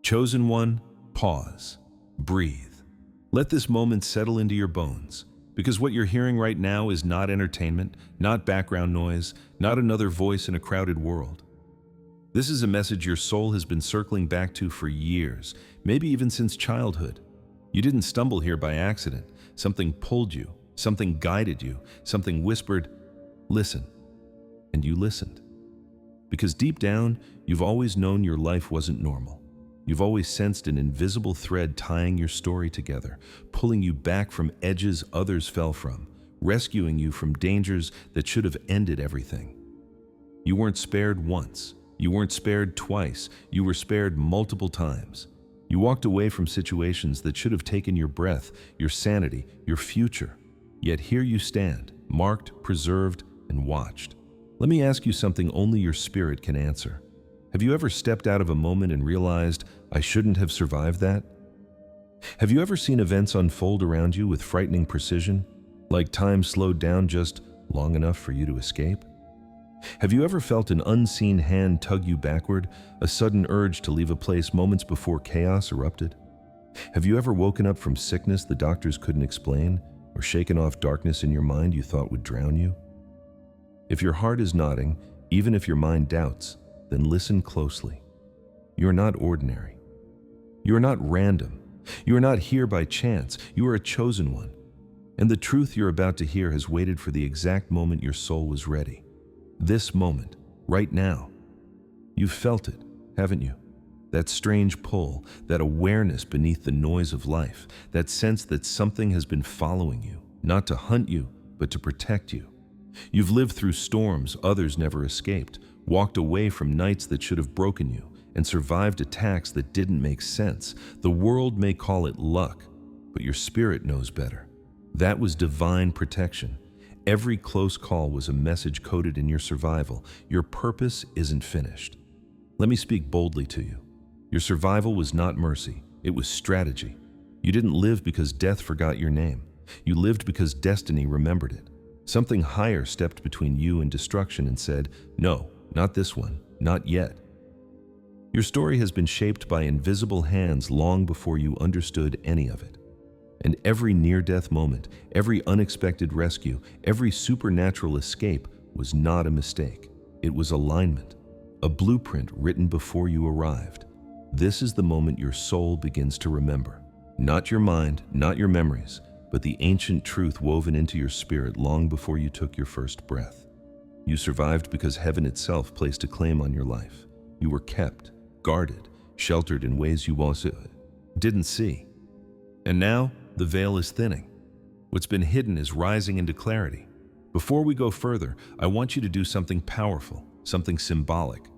Chosen one, pause, breathe. Let this moment settle into your bones, because what you're hearing right now is not entertainment, not background noise, not another voice in a crowded world. This is a message your soul has been circling back to for years, maybe even since childhood. You didn't stumble here by accident. Something pulled you, something guided you, something whispered, "Listen." And you listened. Because deep down, you've always known your life wasn't normal. You've always sensed an invisible thread tying your story together, pulling you back from edges others fell from, rescuing you from dangers that should have ended everything. You weren't spared once. You weren't spared twice. You were spared multiple times. You walked away from situations that should have taken your breath, your sanity, your future. Yet here you stand, marked, preserved, and watched. Let me ask you something only your spirit can answer. Have you ever stepped out of a moment and realized, I shouldn't have survived that? Have you ever seen events unfold around you with frightening precision, like time slowed down just long enough for you to escape? Have you ever felt an unseen hand tug you backward, a sudden urge to leave a place moments before chaos erupted? Have you ever woken up from sickness the doctors couldn't explain, or shaken off darkness in your mind you thought would drown you? If your heart is nodding, even if your mind doubts, then listen closely. You are not ordinary. You are not random. You are not here by chance. You are a chosen one. And the truth you're about to hear has waited for the exact moment your soul was ready. This moment, right now. You've felt it, haven't you? That strange pull, that awareness beneath the noise of life, that sense that something has been following you, not to hunt you, but to protect you. You've lived through storms others never escaped, walked away from nights that should have broken you, and survived attacks that didn't make sense. The world may call it luck, but your spirit knows better. That was divine protection. Every close call was a message coded in your survival. Your purpose isn't finished. Let me speak boldly to you. Your survival was not mercy, it was strategy. You didn't live because death forgot your name. You lived because destiny remembered it. Something higher stepped between you and destruction and said, "No, not this one, not yet." Your story has been shaped by invisible hands long before you understood any of it. And every near-death moment, every unexpected rescue, every supernatural escape was not a mistake. It was alignment, a blueprint written before you arrived. This is the moment your soul begins to remember. Not your mind, not your memories, but the ancient truth woven into your spirit long before you took your first breath. You survived because heaven itself placed a claim on your life. You were kept, guarded, sheltered in ways you also didn't see. And now, the veil is thinning. What's been hidden is rising into clarity. Before we go further, I want you to do something powerful, something symbolic.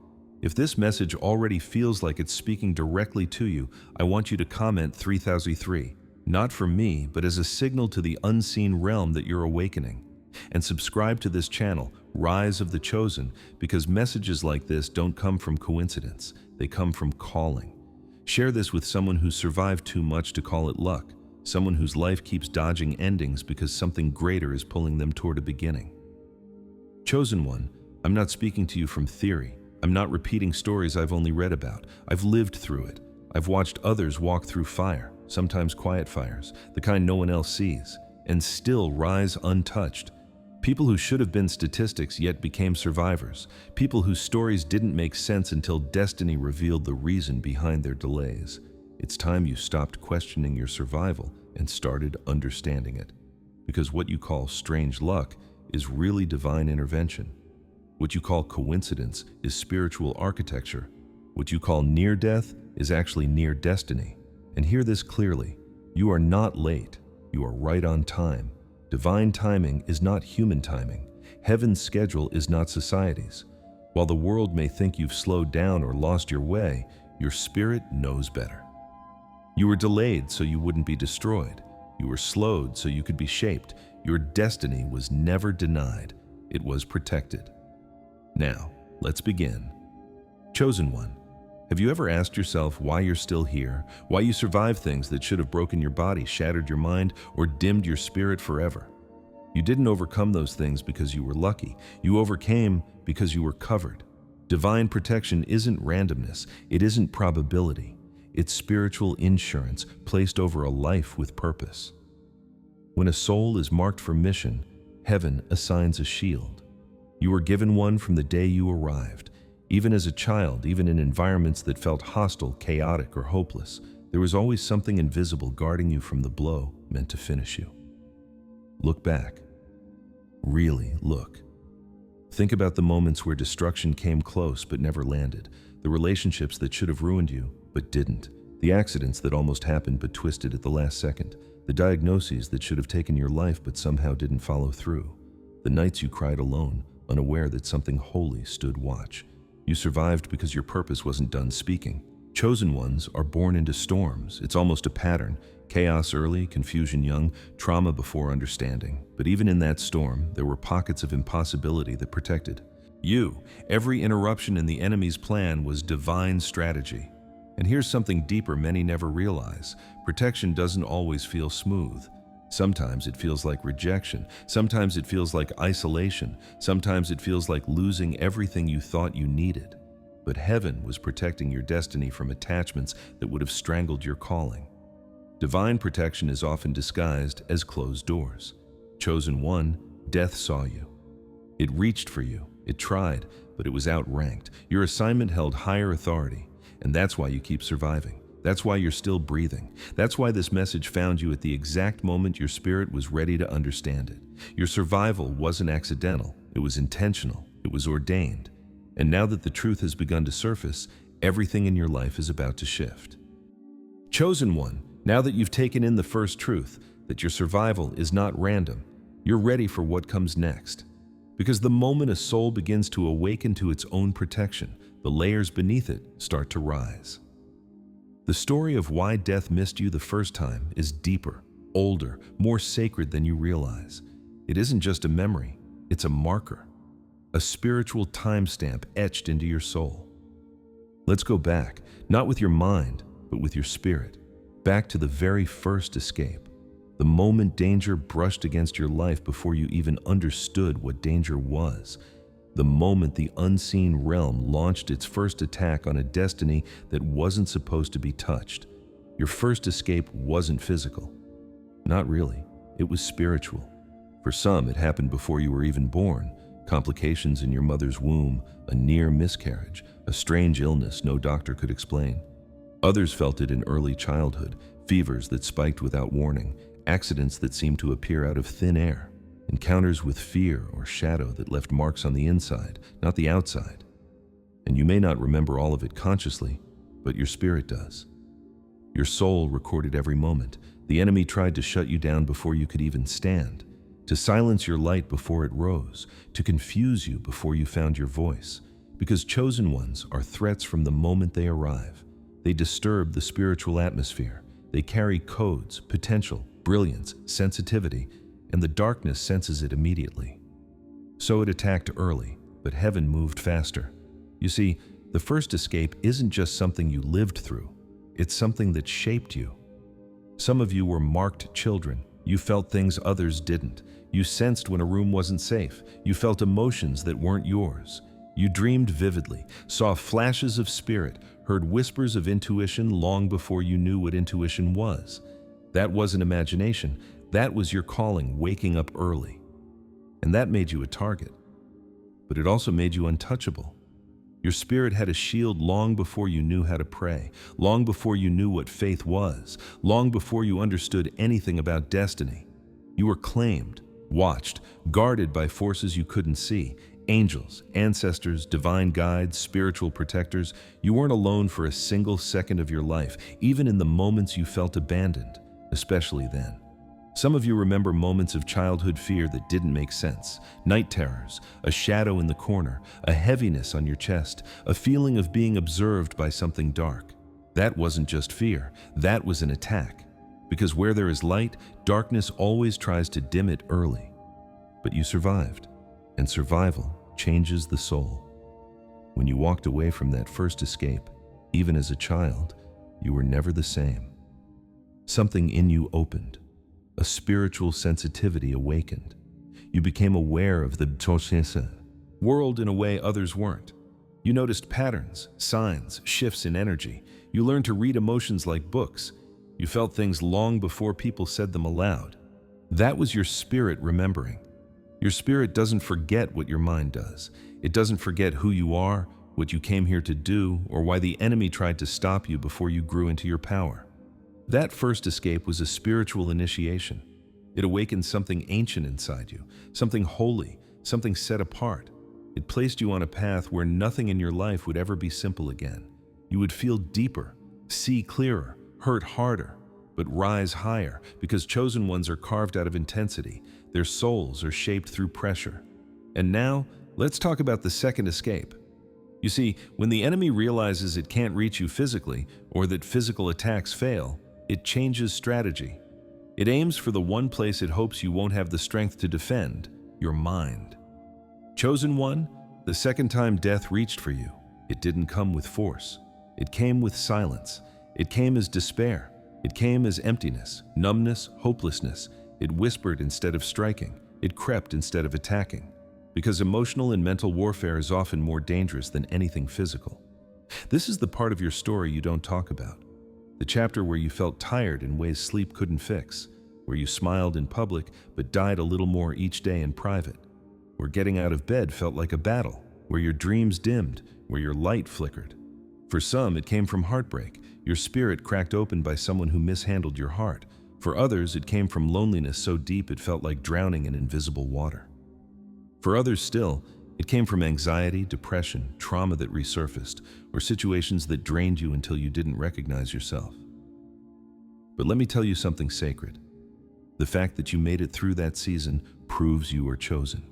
If this message already feels like it's speaking directly to you, I want you to comment 3003. Not from me, but as a signal to the unseen realm that you're awakening. And subscribe to this channel, Rise of the Chosen, because messages like this don't come from coincidence. They come from calling. Share this with someone who's survived too much to call it luck, someone whose life keeps dodging endings because something greater is pulling them toward a beginning. Chosen one, I'm not speaking to you from theory. I'm not repeating stories I've only read about. I've lived through it. I've watched others walk through fire, sometimes quiet fires, the kind no one else sees, and still rise untouched. People who should have been statistics yet became survivors. People whose stories didn't make sense until destiny revealed the reason behind their delays. It's time you stopped questioning your survival and started understanding it. Because what you call strange luck is really divine intervention. What you call coincidence is spiritual architecture. What you call near death is actually near destiny. And hear this clearly, you are not late, you are right on time. Divine timing is not human timing. Heaven's schedule is not society's. While the world may think you've slowed down or lost your way, your spirit knows better. You were delayed so you wouldn't be destroyed. You were slowed so you could be shaped. Your destiny was never denied. It was protected. Now, let's begin. Chosen one, have you ever asked yourself why you're still here? Why you survived things that should have broken your body, shattered your mind, or dimmed your spirit forever? You didn't overcome those things because you were lucky. You overcame because you were covered. Divine protection isn't randomness. It isn't probability. It's spiritual insurance placed over a life with purpose. When a soul is marked for mission, heaven assigns a shield. You were given one from the day you arrived. Even as a child, even in environments that felt hostile, chaotic, or hopeless, there was always something invisible guarding you from the blow meant to finish you. Look back. Really look. Think about the moments where destruction came close but never landed, the relationships that should have ruined you but didn't, the accidents that almost happened but twisted at the last second, the diagnoses that should have taken your life but somehow didn't follow through, the nights you cried alone, unaware that something holy stood watch. You survived because your purpose wasn't done speaking. Chosen ones are born into storms. It's almost a pattern. Chaos early, confusion young, trauma before understanding. But even in that storm, there were pockets of impossibility that protected you. Every interruption in the enemy's plan was divine strategy. And here's something deeper many never realize. Protection doesn't always feel smooth. Sometimes it feels like rejection. Sometimes it feels like isolation. Sometimes it feels like losing everything you thought you needed. But heaven was protecting your destiny from attachments that would have strangled your calling. Divine protection is often disguised as closed doors. Chosen one, death saw you. It reached for you. It tried, but it was outranked. Your assignment held higher authority, and that's why you keep surviving. That's why you're still breathing. That's why this message found you at the exact moment your spirit was ready to understand it. Your survival wasn't accidental. It was intentional. It was ordained. And now that the truth has begun to surface, everything in your life is about to shift. Chosen one, now that you've taken in the first truth, that your survival is not random, you're ready for what comes next. Because the moment a soul begins to awaken to its own protection, the layers beneath it start to rise. The story of why death missed you the first time is deeper, older, more sacred than you realize. It isn't just a memory, it's a marker, a spiritual timestamp etched into your soul. Let's go back, not with your mind, but with your spirit, back to the very first escape, the moment danger brushed against your life before you even understood what danger was. The moment the unseen realm launched its first attack on a destiny that wasn't supposed to be touched. Your first escape wasn't physical. Not really. It was spiritual. For some, it happened before you were even born. Complications in your mother's womb, a near miscarriage, a strange illness no doctor could explain. Others felt it in early childhood, fevers that spiked without warning, accidents that seemed to appear out of thin air. Encounters with fear or shadow that left marks on the inside, not the outside. And you may not remember all of it consciously, but your spirit does. Your soul recorded every moment. The enemy tried to shut you down before you could even stand, to silence your light before it rose, to confuse you before you found your voice. Because chosen ones are threats from the moment they arrive. They disturb the spiritual atmosphere. They carry codes, potential, brilliance, sensitivity, and the darkness senses it immediately. So it attacked early, but heaven moved faster. You see, the first escape isn't just something you lived through, it's something that shaped you. Some of you were marked children. You felt things others didn't. You sensed when a room wasn't safe. You felt emotions that weren't yours. You dreamed vividly, saw flashes of spirit, heard whispers of intuition long before you knew what intuition was. That wasn't imagination. That was your calling, waking up early. And that made you a target. But it also made you untouchable. Your spirit had a shield long before you knew how to pray, long before you knew what faith was, long before you understood anything about destiny. You were claimed, watched, guarded by forces you couldn't see. Angels, ancestors, divine guides, spiritual protectors. You weren't alone for a single second of your life, even in the moments you felt abandoned, especially then. Some of you remember moments of childhood fear that didn't make sense. Night terrors, a shadow in the corner, a heaviness on your chest, a feeling of being observed by something dark. That wasn't just fear, that was an attack. Because where there is light, darkness always tries to dim it early. But you survived, and survival changes the soul. When you walked away from that first escape, even as a child, you were never the same. Something in you opened. A spiritual sensitivity awakened. You became aware of the world in a way others weren't. You noticed patterns, signs, shifts in energy. You learned to read emotions like books. You felt things long before people said them aloud. That was your spirit remembering. Your spirit doesn't forget what your mind does. It doesn't forget who you are, what you came here to do, or why the enemy tried to stop you before you grew into your power. That first escape was a spiritual initiation. It awakened something ancient inside you, something holy, something set apart. It placed you on a path where nothing in your life would ever be simple again. You would feel deeper, see clearer, hurt harder, but rise higher, because chosen ones are carved out of intensity. Their souls are shaped through pressure. And now, let's talk about the second escape. You see, when the enemy realizes it can't reach you physically, or that physical attacks fail, it changes strategy. It aims for the one place it hopes you won't have the strength to defend, your mind. Chosen one, the second time death reached for you, it didn't come with force. It came with silence. It came as despair. It came as emptiness, numbness, hopelessness. It whispered instead of striking. It crept instead of attacking. Because emotional and mental warfare is often more dangerous than anything physical. This is the part of your story you don't talk about. The chapter where you felt tired in ways sleep couldn't fix, where you smiled in public but died a little more each day in private, where getting out of bed felt like a battle, where your dreams dimmed, where your light flickered. For some, it came from heartbreak, your spirit cracked open by someone who mishandled your heart. For others, it came from loneliness so deep it felt like drowning in invisible water. For others still, it came from anxiety, depression, trauma that resurfaced, or situations that drained you until you didn't recognize yourself. But let me tell you something sacred. The fact that you made it through that season proves you are chosen.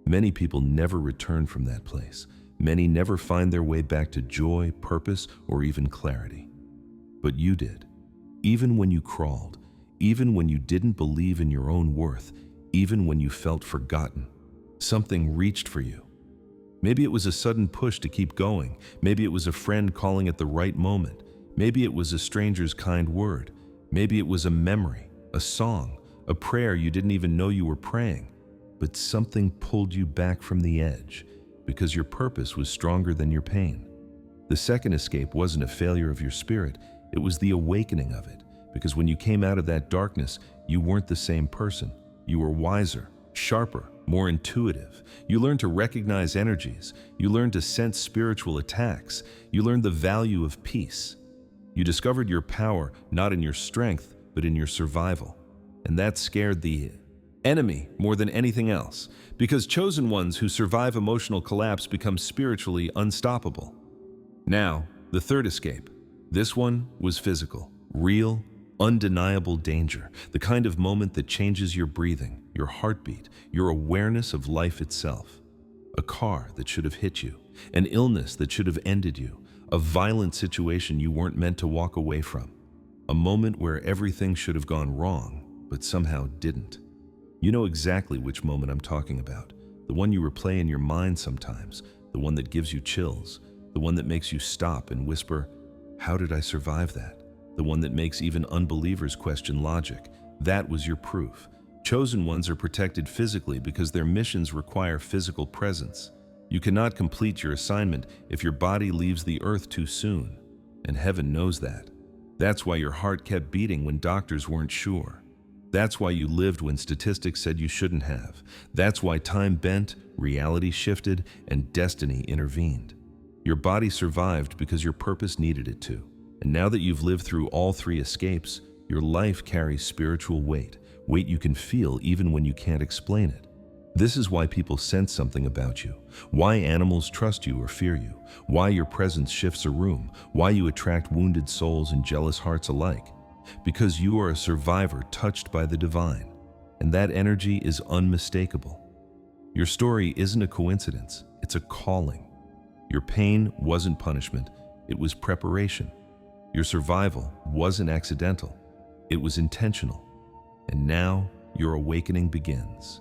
Many people never return from that place. Many never find their way back to joy, purpose, or even clarity. But you did. Even when you crawled, even when you didn't believe in your own worth, even when you felt forgotten, something reached for you. Maybe it was a sudden push to keep going. Maybe it was a friend calling at the right moment. Maybe it was a stranger's kind word. Maybe it was a memory, a song, a prayer you didn't even know you were praying. But something pulled you back from the edge because your purpose was stronger than your pain. The second escape wasn't a failure of your spirit. It was the awakening of it. Because when you came out of that darkness, you weren't the same person. You were wiser, sharper, more intuitive. You learned to recognize energies. You learned to sense spiritual attacks. You learned the value of peace. You discovered your power not in your strength, but in your survival. And that scared the enemy more than anything else, because chosen ones who survive emotional collapse become spiritually unstoppable. Now, the third escape. This one was physical, real, undeniable danger, the kind of moment that changes your breathing, your heartbeat, your awareness of life itself. A car that should have hit you, an illness that should have ended you, a violent situation you weren't meant to walk away from, a moment where everything should have gone wrong, but somehow didn't. You know exactly which moment I'm talking about, the one you replay in your mind sometimes, the one that gives you chills, the one that makes you stop and whisper, "How did I survive that?" The one that makes even unbelievers question logic. That was your proof. Chosen ones are protected physically because their missions require physical presence. You cannot complete your assignment if your body leaves the earth too soon, and heaven knows that. That's why your heart kept beating when doctors weren't sure. That's why you lived when statistics said you shouldn't have. That's why time bent, reality shifted, and destiny intervened. Your body survived because your purpose needed it to. And now that you've lived through all three escapes, your life carries spiritual weight you can feel even when you can't explain it. This is why people sense something about you, why animals trust you or fear you, why your presence shifts a room, why you attract wounded souls and jealous hearts alike. Because you are a survivor touched by the divine, and that energy is unmistakable. Your story isn't a coincidence, it's a calling. Your pain wasn't punishment, it was preparation. Your survival wasn't accidental, it was intentional. And now, your awakening begins.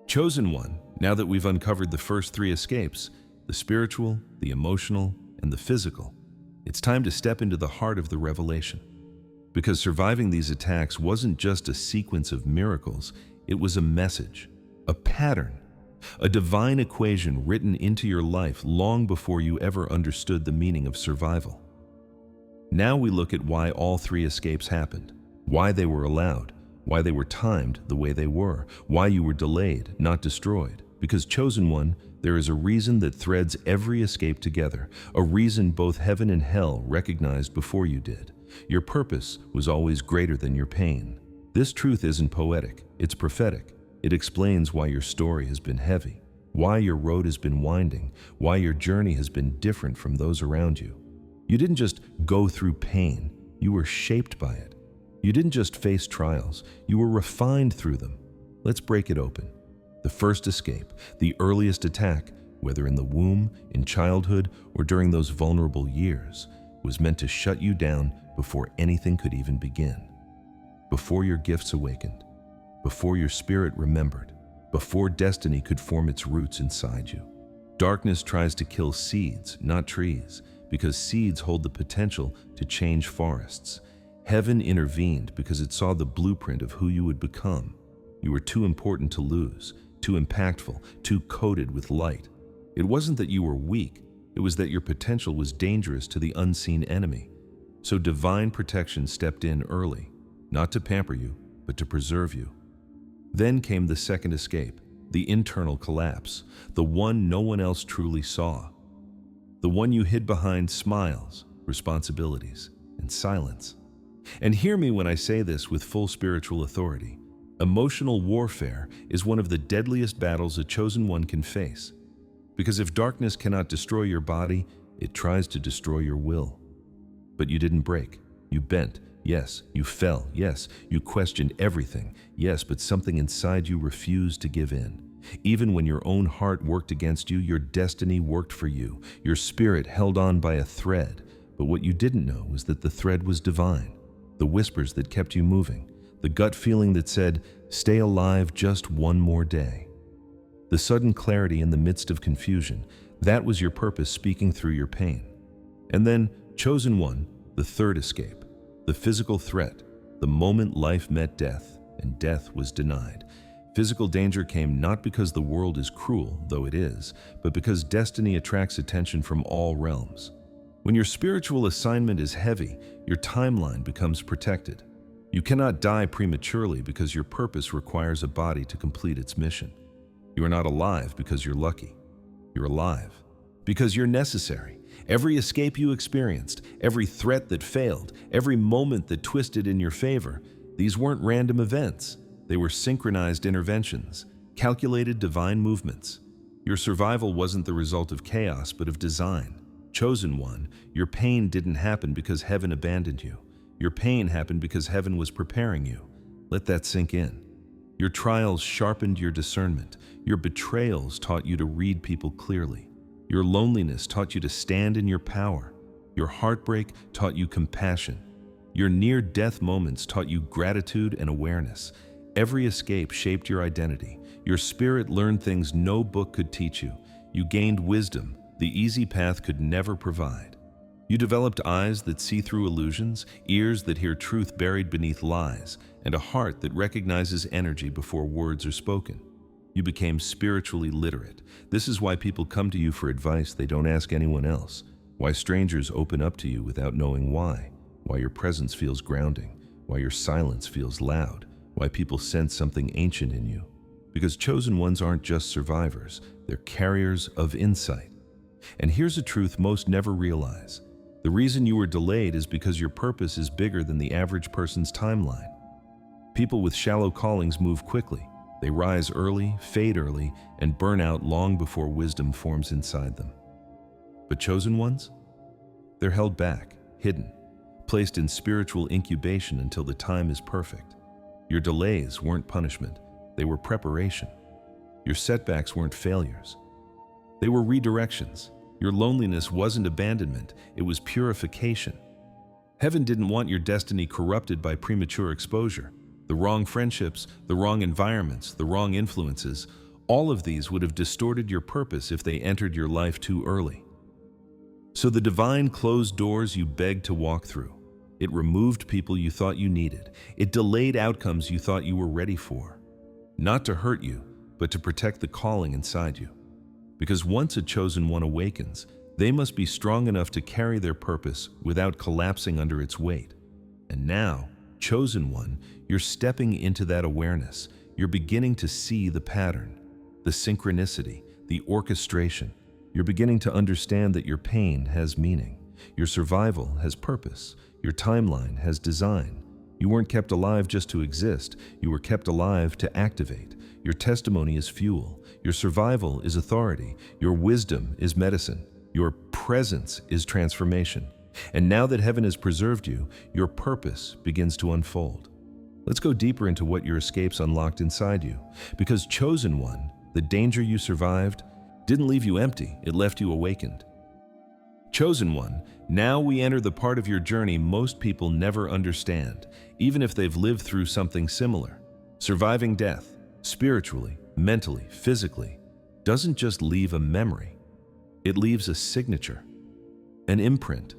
Chosen one, now that we've uncovered the first three escapes, the spiritual, the emotional, and the physical, it's time to step into the heart of the revelation. Because surviving these attacks wasn't just a sequence of miracles, it was a message, a pattern, a divine equation written into your life long before you ever understood the meaning of survival. Now we look at why all three escapes happened, why they were allowed, why they were timed the way they were, why you were delayed, not destroyed. Because, chosen one, there is a reason that threads every escape together, a reason both heaven and hell recognized before you did. Your purpose was always greater than your pain. This truth isn't poetic, it's prophetic. It explains why your story has been heavy, why your road has been winding, why your journey has been different from those around you. You didn't just go through pain, you were shaped by it. You didn't just face trials, you were refined through them. Let's break it open. The first escape, the earliest attack, whether in the womb, in childhood, or during those vulnerable years, was meant to shut you down before anything could even begin. Before your gifts awakened, before your spirit remembered, before destiny could form its roots inside you. Darkness tries to kill seeds, not trees, because seeds hold the potential to change forests. Heaven intervened because it saw the blueprint of who you would become. You were too important to lose, too impactful, too coated with light. It wasn't that you were weak, it was that your potential was dangerous to the unseen enemy. So divine protection stepped in early, not to pamper you, but to preserve you. Then came the second escape, the internal collapse, the one no one else truly saw. The one you hid behind smiles, responsibilities, and silence. And hear me when I say this with full spiritual authority. Emotional warfare is one of the deadliest battles a chosen one can face. Because if darkness cannot destroy your body, it tries to destroy your will. But you didn't break. You bent. Yes, you fell. Yes, you questioned everything. Yes, but something inside you refused to give in. Even when your own heart worked against you, your destiny worked for you. Your spirit held on by a thread. But what you didn't know was that the thread was divine. The whispers that kept you moving. The gut feeling that said, stay alive just one more day. The sudden clarity in the midst of confusion, that was your purpose speaking through your pain. And then, chosen one, the third escape, the physical threat, the moment life met death, and death was denied. Physical danger came not because the world is cruel, though it is, but because destiny attracts attention from all realms. When your spiritual assignment is heavy, your timeline becomes protected. You cannot die prematurely because your purpose requires a body to complete its mission. You are not alive because you're lucky. You're alive because you're necessary. Every escape you experienced, every threat that failed, every moment that twisted in your favor, these weren't random events. They were synchronized interventions, calculated divine movements. Your survival wasn't the result of chaos, but of design. Chosen one, your pain didn't happen because heaven abandoned you. Your pain happened because heaven was preparing you. Let that sink in. Your trials sharpened your discernment. Your betrayals taught you to read people clearly. Your loneliness taught you to stand in your power. Your heartbreak taught you compassion. Your near-death moments taught you gratitude and awareness. Every escape shaped your identity. Your spirit learned things no book could teach you. You gained wisdom the easy path could never provide. You developed eyes that see through illusions, ears that hear truth buried beneath lies, and a heart that recognizes energy before words are spoken. You became spiritually literate. This is why people come to you for advice they don't ask anyone else, why strangers open up to you without knowing why your presence feels grounding, why your silence feels loud, why people sense something ancient in you. Because chosen ones aren't just survivors, they're carriers of insight. And here's a truth most never realize. The reason you were delayed is because your purpose is bigger than the average person's timeline. People with shallow callings move quickly. They rise early, fade early, and burn out long before wisdom forms inside them. But chosen ones? They're held back, hidden, placed in spiritual incubation until the time is perfect. Your delays weren't punishment, they were preparation. Your setbacks weren't failures. They were redirections. Your loneliness wasn't abandonment, it was purification. Heaven didn't want your destiny corrupted by premature exposure. The wrong friendships, the wrong environments, the wrong influences, all of these would have distorted your purpose if they entered your life too early. So the divine closed doors you begged to walk through. It removed people you thought you needed. It delayed outcomes you thought you were ready for. Not to hurt you, but to protect the calling inside you. Because once a chosen one awakens, they must be strong enough to carry their purpose without collapsing under its weight. And now, chosen one, you're stepping into that awareness. You're beginning to see the pattern, the synchronicity, the orchestration. You're beginning to understand that your pain has meaning, your survival has purpose, your timeline has design. You weren't kept alive just to exist, you were kept alive to activate. Your testimony is fuel, your survival is authority, your wisdom is medicine, your presence is transformation. And now that heaven has preserved you, your purpose begins to unfold. Let's go deeper into what your escapes unlocked inside you. Because chosen one, the danger you survived, didn't leave you empty, it left you awakened. Chosen one, now we enter the part of your journey most people never understand, even if they've lived through something similar. Surviving death, spiritually, mentally, physically, doesn't just leave a memory. It leaves a signature, an imprint,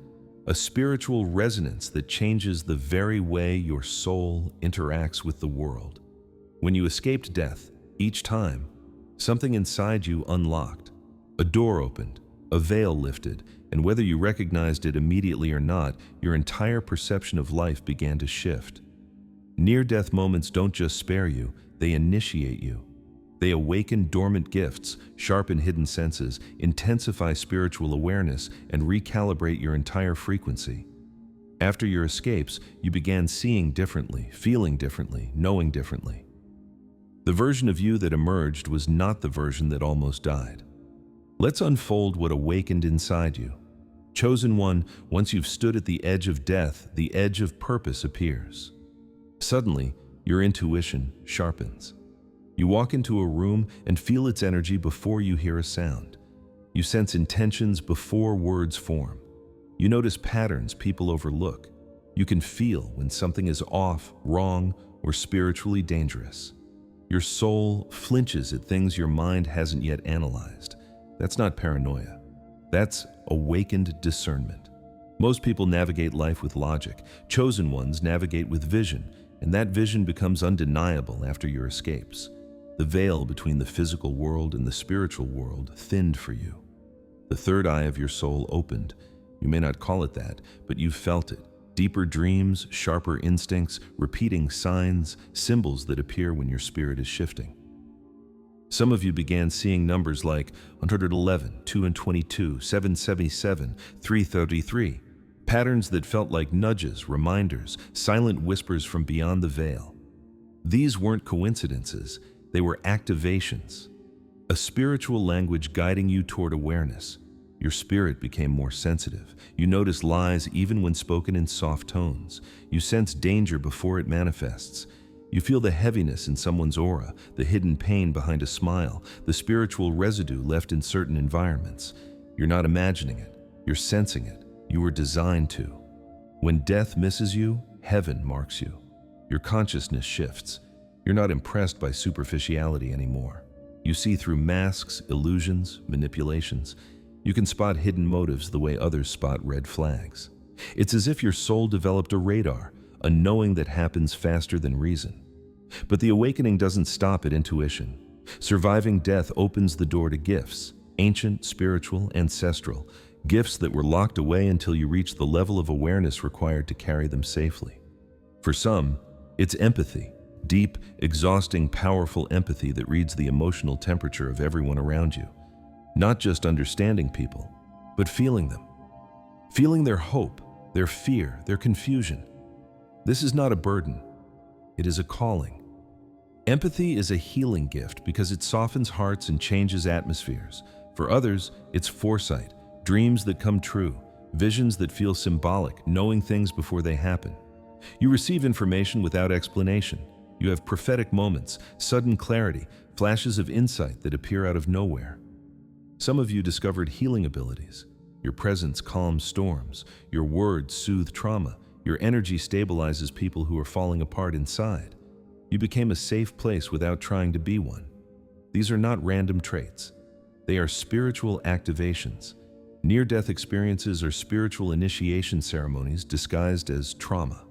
a spiritual resonance that changes the very way your soul interacts with the world. When you escaped death, each time, something inside you unlocked. A door opened, a veil lifted, and whether you recognized it immediately or not, your entire perception of life began to shift. Near-death moments don't just spare you, they initiate you. They awaken dormant gifts, sharpen hidden senses, intensify spiritual awareness, and recalibrate your entire frequency. After your escapes, you began seeing differently, feeling differently, knowing differently. The version of you that emerged was not the version that almost died. Let's unfold what awakened inside you. Chosen one, once you've stood at the edge of death, the edge of purpose appears. Suddenly, your intuition sharpens. You walk into a room and feel its energy before you hear a sound. You sense intentions before words form. You notice patterns people overlook. You can feel when something is off, wrong, or spiritually dangerous. Your soul flinches at things your mind hasn't yet analyzed. That's not paranoia. That's awakened discernment. Most people navigate life with logic. Chosen ones navigate with vision, and that vision becomes undeniable after your escapes. The veil between the physical world and the spiritual world thinned for you. The third eye of your soul opened. You may not call it that, but you felt it. Deeper dreams, sharper instincts, repeating signs, symbols that appear when your spirit is shifting. Some of you began seeing numbers like 111, 2 and 22, 777, 333, patterns that felt like nudges, reminders, silent whispers from beyond the veil. These weren't coincidences. They were activations, a spiritual language guiding you toward awareness. Your spirit became more sensitive. You notice lies even when spoken in soft tones. You sense danger before it manifests. You feel the heaviness in someone's aura, the hidden pain behind a smile, the spiritual residue left in certain environments. You're not imagining it, you're sensing it. You were designed to. When death misses you, heaven marks you. Your consciousness shifts. You're not impressed by superficiality anymore. You see through masks, illusions, manipulations. You can spot hidden motives the way others spot red flags. It's as if your soul developed a radar, a knowing that happens faster than reason. But the awakening doesn't stop at intuition. Surviving death opens the door to gifts, ancient, spiritual, ancestral, gifts that were locked away until you reach the level of awareness required to carry them safely. For some, it's empathy. Deep, exhausting, powerful empathy that reads the emotional temperature of everyone around you. Not just understanding people, but feeling them. Feeling their hope, their fear, their confusion. This is not a burden. It is a calling. Empathy is a healing gift because it softens hearts and changes atmospheres. For others, it's foresight, dreams that come true, visions that feel symbolic, knowing things before they happen. You receive information without explanation. You have prophetic moments, sudden clarity, flashes of insight that appear out of nowhere. Some of you discovered healing abilities. Your presence calms storms. Your words soothe trauma. Your energy stabilizes people who are falling apart inside. You became a safe place without trying to be one. These are not random traits. They are spiritual activations. Near-death experiences are spiritual initiation ceremonies disguised as trauma.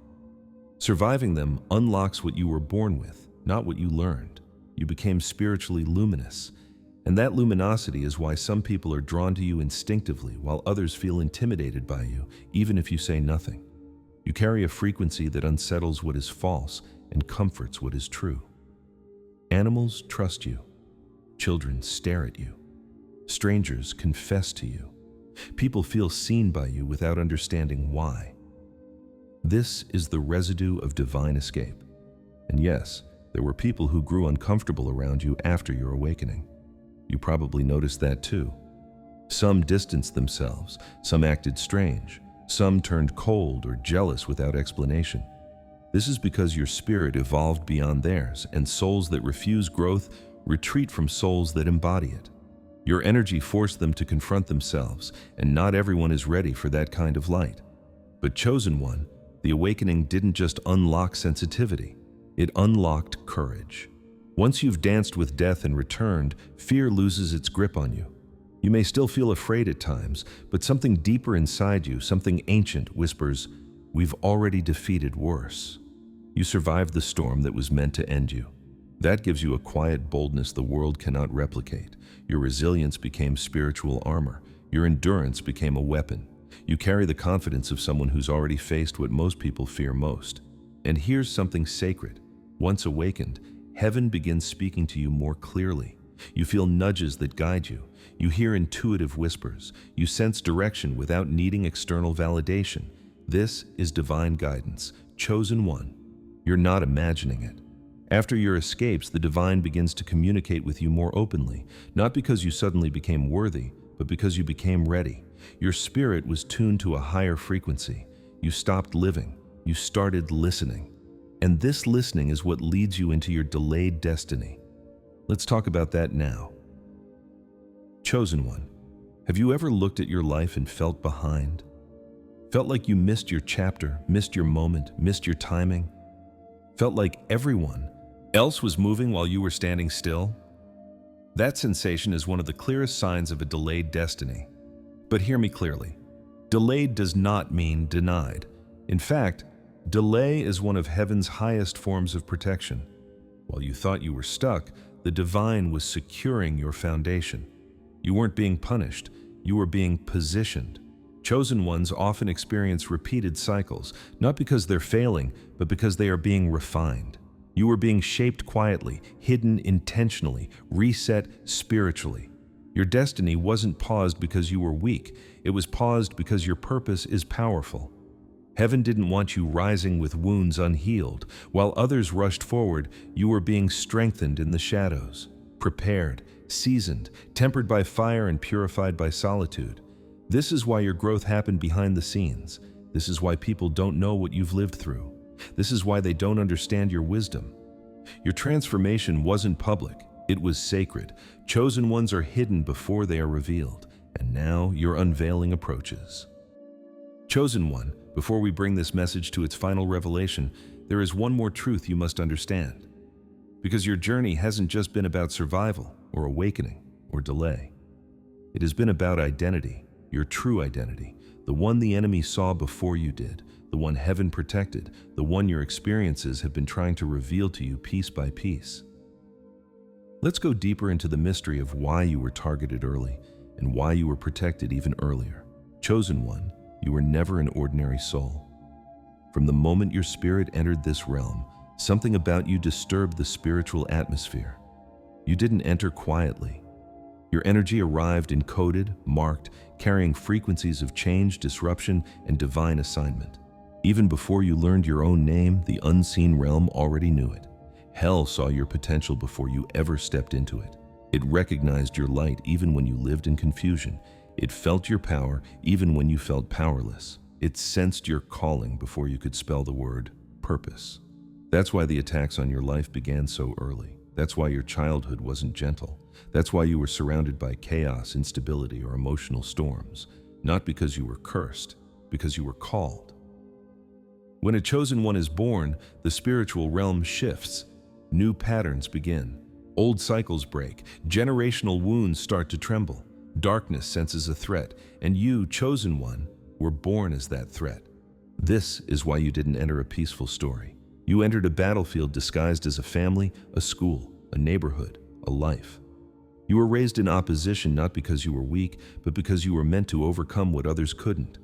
Surviving them unlocks what you were born with, not what you learned. You became spiritually luminous. And that luminosity is why some people are drawn to you instinctively while others feel intimidated by you, even if you say nothing. You carry a frequency that unsettles what is false and comforts what is true. Animals trust you. Children stare at you. Strangers confess to you. People feel seen by you without understanding why. This is the residue of divine escape. And yes, there were people who grew uncomfortable around you after your awakening. You probably noticed that too. Some distanced themselves, some acted strange, some turned cold or jealous without explanation. This is because your spirit evolved beyond theirs, and souls that refuse growth retreat from souls that embody it. Your energy forced them to confront themselves, and not everyone is ready for that kind of light. But chosen one, the awakening didn't just unlock sensitivity, it unlocked courage. Once you've danced with death and returned, fear loses its grip on you. You may still feel afraid at times, but something deeper inside you, something ancient, whispers, "We've already defeated worse." You survived the storm that was meant to end you. That gives you a quiet boldness the world cannot replicate. Your resilience became spiritual armor. Your endurance became a weapon. You carry the confidence of someone who's already faced what most people fear most. And here's something sacred. Once awakened, heaven begins speaking to you more clearly. You feel nudges that guide you. You hear intuitive whispers. You sense direction without needing external validation. This is divine guidance, chosen one. You're not imagining it. After your escapes, the divine begins to communicate with you more openly, not because you suddenly became worthy, but because you became ready. Your spirit was tuned to a higher frequency. You stopped living. You started listening. And this listening is what leads you into your delayed destiny. Let's talk about that now. Chosen one, have you ever looked at your life and felt behind? Felt like you missed your chapter, missed your moment, missed your timing? Felt like everyone else was moving while you were standing still? That sensation is one of the clearest signs of a delayed destiny. But hear me clearly. Delayed does not mean denied. In fact, delay is one of heaven's highest forms of protection. While you thought you were stuck, the divine was securing your foundation. You weren't being punished, you were being positioned. Chosen ones often experience repeated cycles, not because they're failing, but because they are being refined. You were being shaped quietly, hidden intentionally, reset spiritually. Your destiny wasn't paused because you were weak, it was paused because your purpose is powerful. Heaven didn't want you rising with wounds unhealed. While others rushed forward, you were being strengthened in the shadows, prepared, seasoned, tempered by fire and purified by solitude. This is why your growth happened behind the scenes. This is why people don't know what you've lived through. This is why they don't understand your wisdom. Your transformation wasn't public, it was sacred. Chosen ones are hidden before they are revealed, and now your unveiling approaches. Chosen one, before we bring this message to its final revelation, there is one more truth you must understand. Because your journey hasn't just been about survival, or awakening, or delay. It has been about identity, your true identity, the one the enemy saw before you did, the one heaven protected, the one your experiences have been trying to reveal to you piece by piece. Let's go deeper into the mystery of why you were targeted early and why you were protected even earlier. Chosen one, you were never an ordinary soul. From the moment your spirit entered this realm, something about you disturbed the spiritual atmosphere. You didn't enter quietly. Your energy arrived encoded, marked, carrying frequencies of change, disruption, and divine assignment. Even before you learned your own name, the unseen realm already knew it. Hell saw your potential before you ever stepped into it. It recognized your light even when you lived in confusion. It felt your power even when you felt powerless. It sensed your calling before you could spell the word purpose. That's why the attacks on your life began so early. That's why your childhood wasn't gentle. That's why you were surrounded by chaos, instability, or emotional storms. Not because you were cursed, because you were called. When a chosen one is born, the spiritual realm shifts. New patterns begin. Old cycles break. Generational wounds start to tremble. Darkness senses a threat, and you, chosen one, were born as that threat. This is why you didn't enter a peaceful story. You entered a battlefield disguised as a family, a school, a neighborhood, a life. You were raised in opposition not because you were weak, but because you were meant to overcome what others couldn't.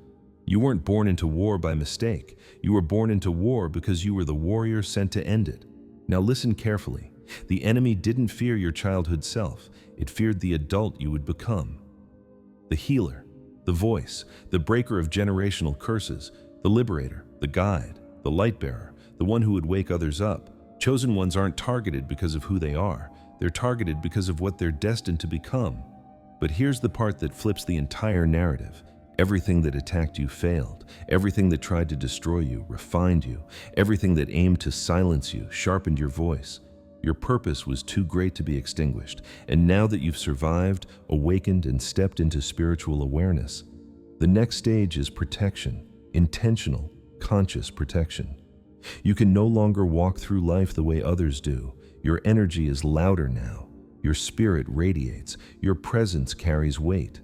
You weren't born into war by mistake. You were born into war because you were the warrior sent to end it. Now listen carefully. The enemy didn't fear your childhood self. It feared the adult you would become. The healer, the voice, the breaker of generational curses, the liberator, the guide, the light bearer, the one who would wake others up. Chosen ones aren't targeted because of who they are. They're targeted because of what they're destined to become. But here's the part that flips the entire narrative. Everything that attacked you failed. Everything that tried to destroy you refined you. Everything that aimed to silence you sharpened your voice. Your purpose was too great to be extinguished. And now that you've survived, awakened, and stepped into spiritual awareness, the next stage is protection. Intentional, conscious protection. You can no longer walk through life the way others do. Your energy is louder now. Your spirit radiates. Your presence carries weight.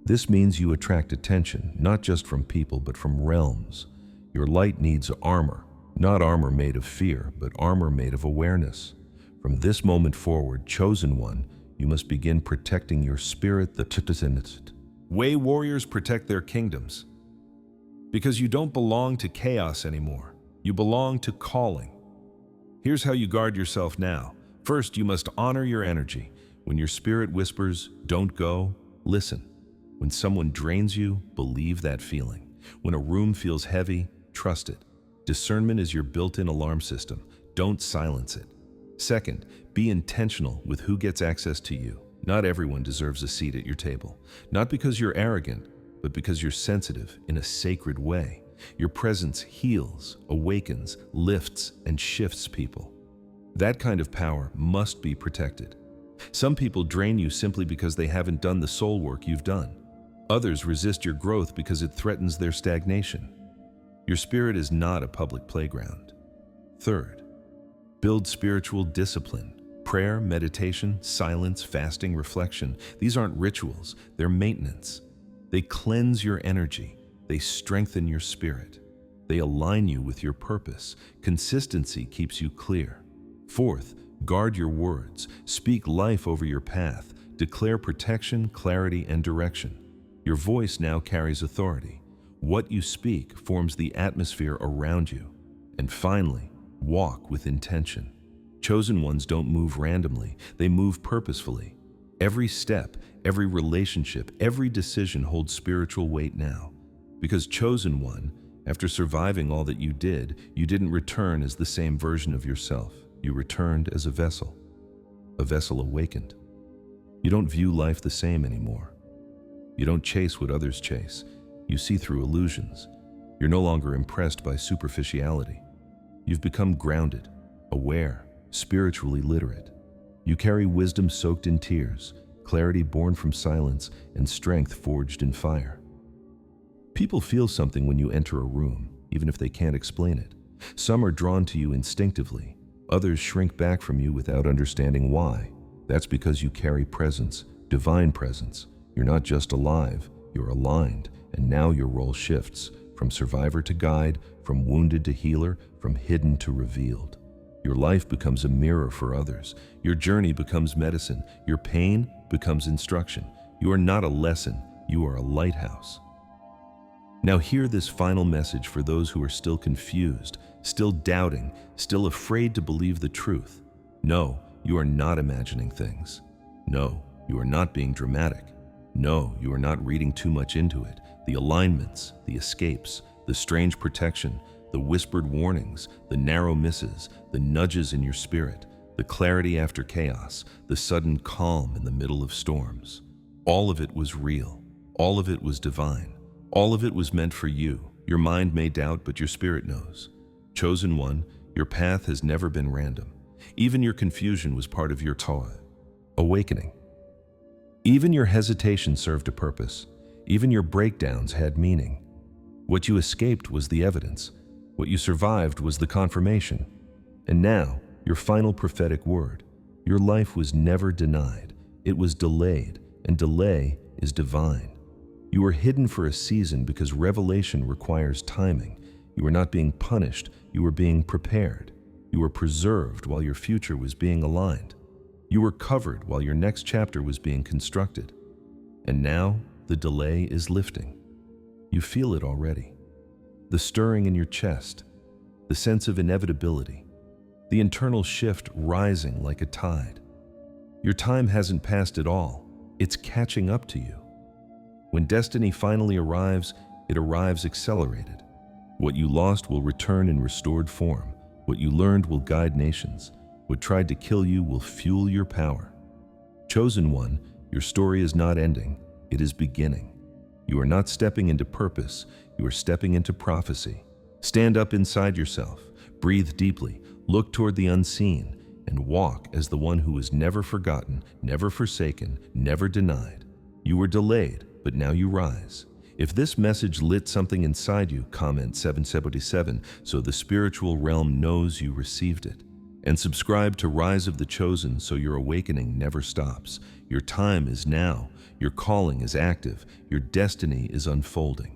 This means you attract attention, not just from people, but from realms. Your light needs armor, not armor made of fear, but armor made of awareness. From this moment forward, chosen one, you must begin protecting your spirit. The way warriors protect their kingdoms. Because you don't belong to chaos anymore. You belong to calling. Here's how you guard yourself now. First, you must honor your energy. When your spirit whispers, "Don't go," listen. When someone drains you, believe that feeling. When a room feels heavy, trust it. Discernment is your built-in alarm system. Don't silence it. Second, be intentional with who gets access to you. Not everyone deserves a seat at your table. Not because you're arrogant, but because you're sensitive in a sacred way. Your presence heals, awakens, lifts, and shifts people. That kind of power must be protected. Some people drain you simply because they haven't done the soul work you've done. Others resist your growth because it threatens their stagnation. Your spirit is not a public playground. Third, build spiritual discipline. Prayer, meditation, silence, fasting, reflection. These aren't rituals, they're maintenance. They cleanse your energy. They strengthen your spirit. They align you with your purpose. Consistency keeps you clear. Fourth, guard your words. Speak life over your path. Declare protection, clarity, and direction. Your voice now carries authority. What you speak forms the atmosphere around you. And finally, walk with intention. Chosen ones don't move randomly. They move purposefully. Every step, every relationship, every decision holds spiritual weight now. Because chosen one, after surviving all that you didn't return as the same version of yourself. You returned as a vessel awakened. You don't view life the same anymore. You don't chase what others chase. You see through illusions. You're no longer impressed by superficiality. You've become grounded, aware, spiritually literate. You carry wisdom soaked in tears, clarity born from silence, and strength forged in fire. People feel something when you enter a room, even if they can't explain it. Some are drawn to you instinctively. Others shrink back from you without understanding why. That's because you carry presence, divine presence. You're not just alive, you're aligned, and now your role shifts from survivor to guide, from wounded to healer, from hidden to revealed. Your life becomes a mirror for others. Your journey becomes medicine. Your pain becomes instruction. You are not a lesson, you are a lighthouse. Now hear this final message for those who are still confused, still doubting, still afraid to believe the truth. No, you are not imagining things. No, you are not being dramatic. No, you are not reading too much into it. The alignments, the escapes, the strange protection, the whispered warnings, the narrow misses, the nudges in your spirit, the clarity after chaos, the sudden calm in the middle of storms. All of it was real. All of it was divine. All of it was meant for you. Your mind may doubt, but your spirit knows. Chosen one, your path has never been random. Even your confusion was part of your awakening. Even your hesitation served a purpose. Even your breakdowns had meaning. What you escaped was the evidence. What you survived was the confirmation. And now, your final prophetic word. Your life was never denied. It was delayed, and delay is divine. You were hidden for a season because revelation requires timing. You were not being punished, you were being prepared. You were preserved while your future was being aligned. You were covered while your next chapter was being constructed. And now, the delay is lifting. You feel it already. The stirring in your chest, the sense of inevitability, the internal shift rising like a tide. Your time hasn't passed at all. It's catching up to you. When destiny finally arrives, it arrives accelerated. What you lost will return in restored form. What you learned will guide nations. What tried to kill you will fuel your power. Chosen one, your story is not ending, it is beginning. You are not stepping into purpose, you are stepping into prophecy. Stand up inside yourself, breathe deeply, look toward the unseen, and walk as the one who was never forgotten, never forsaken, never denied. You were delayed, but now you rise. If this message lit something inside you, comment 777 so the spiritual realm knows you received it. And subscribe to Rise of the Chosen so your awakening never stops. Your time is now, your calling is active, your destiny is unfolding.